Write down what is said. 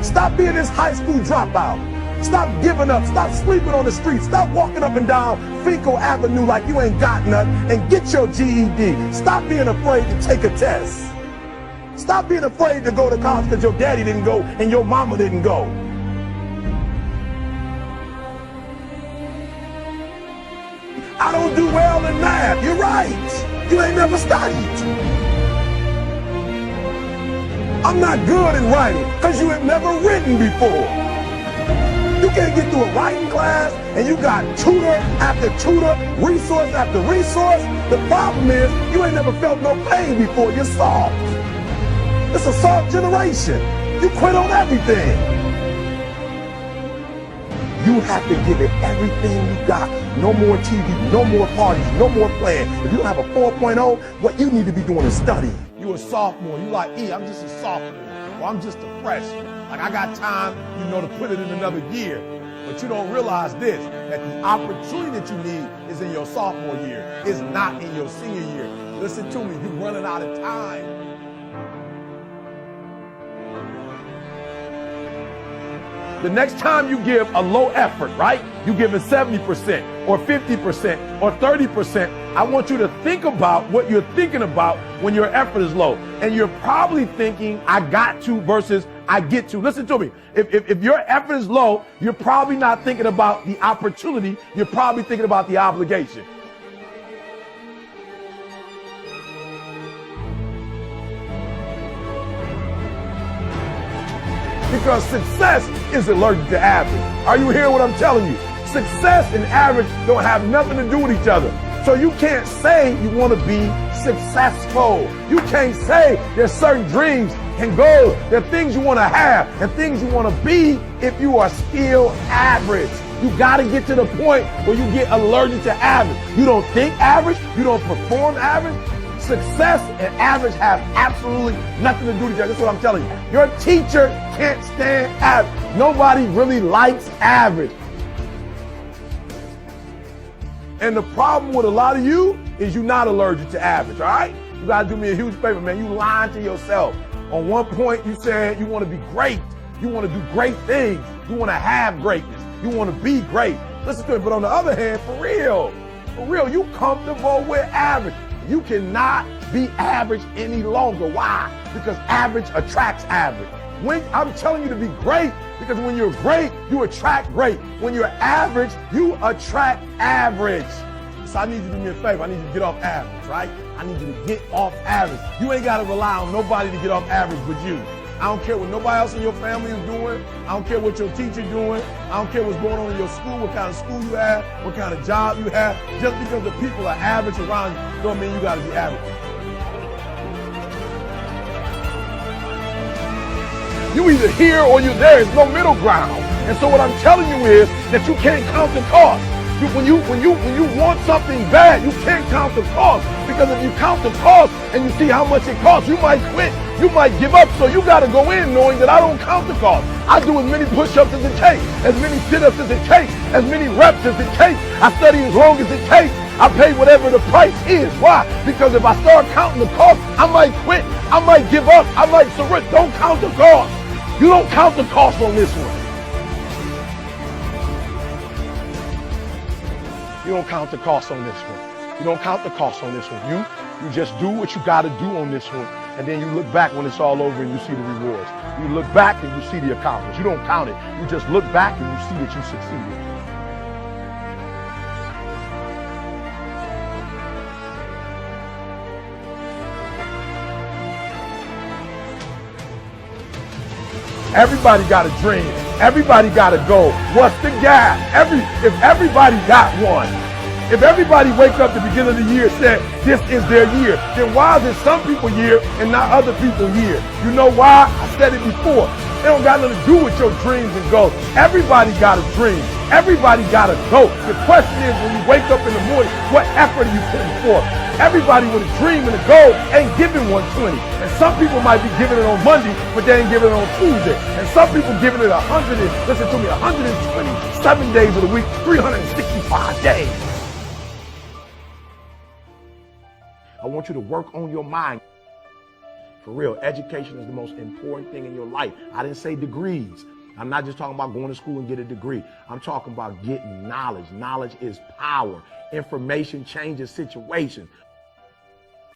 Stop being this high school dropout. Stop giving up. Stop sleeping on the street. Stop walking up and down Fecal Avenue like you ain't got nothing, and get your GED. Stop being afraid to take a test. Stop being afraid to go to college because your daddy didn't go and your mama didn't go. I don't do well in math. You're right. You ain't never studied. I'm not good in writing because you have never written before. You can't get through a writing class and you got tutor after tutor, resource after resource. The problem is you ain't never felt no pain before. You're soft. It's a soft generation. You quit on everything. You have to give it everything you got. No more TV, no more parties, no more playing. If you don't have a 4.0, what you need to be doing is study. You a sophomore, you like, I'm just a sophomore, or I'm just a freshman. Like I got time, to put it in another year. But you don't realize this, that the opportunity that you need is in your sophomore year. It's not in your senior year. Listen to me, you're running out of time. The next time you give a low effort, right? You give it 70% or 50% or 30%. I want you to think about what you're thinking about when your effort is low. And you're probably thinking, I got to versus I get to. Listen to me. If your effort is low, you're probably not thinking about the opportunity. You're probably thinking about the obligation. Because success is allergic to average. Are you hearing what I'm telling you? Success and average don't have nothing to do with each other. So you can't say you want to be successful. You can't say there's certain dreams and goals. There are things you want to have and things you want to be if you are still average. You got to get to the point where you get allergic to average. You don't think average. You don't perform average. Success and average have absolutely nothing to do with each other. That's what I'm telling you. Your teacher can't stand average. Nobody really likes average. And the problem with a lot of you is you're not allergic to average, all right? You got to do me a huge favor, man. You lying to yourself. On one point, you said you want to be great. You want to do great things. You want to have greatness. You want to be great. Listen to me. But on the other hand, for real, you comfortable with average. You cannot be average any longer. Why? Because average attracts average. When I'm telling you to be great, because when you're great, you attract great. When you're average, you attract average. So I need you to do me a favor. I need you to get off average, right? I need you to get off average. You ain't got to rely on nobody to get off average but you. I don't care what nobody else in your family is doing. I don't care what your teacher doing. I don't care what's going on in your school, what kind of school you have, what kind of job you have. Just because the people are average around you don't mean you got to be average. You either here or you're there. There's no middle ground. And so what I'm telling you is that you can't count the cost. When you want something bad, you can't count the cost. Because if you count the cost and you see how much it costs, you might quit. You might give up. So you got to go in knowing that I don't count the cost. I do as many push-ups as it takes, as many sit-ups as it takes, as many reps as it takes. I study as long as it takes. I pay whatever the price is. Why? Because if I start counting the cost, I might quit. I might give up. I might surrender. Don't count the cost. You don't count the cost on this one. You don't count the cost on this one. You don't count the cost on this one. You just do what you got to do on this one. And then you look back when it's all over and you see the rewards. You look back and you see the accomplishments. You don't count it. You just look back and you see that you succeeded. Everybody got a dream. Everybody got a goal. What's the gap? If everybody got one, if everybody wake up at the beginning of the year and said this is their year, then why is it some people year and not other people year? You know why? I said it before. It don't got nothing to do with your dreams and goals. Everybody got a dream. Everybody got a goal. The question is, when you wake up in the morning, what effort are you putting forth? Everybody with a dream and a goal ain't giving 120. And some people might be giving it on Monday, but they ain't giving it on Tuesday. And some people giving it 127 days of the week, 365 days. I want you to work on your mind. For real, education is the most important thing in your life. I didn't say degrees. I'm not just talking about going to school and get a degree. I'm talking about getting knowledge. Knowledge is power. Information changes situations.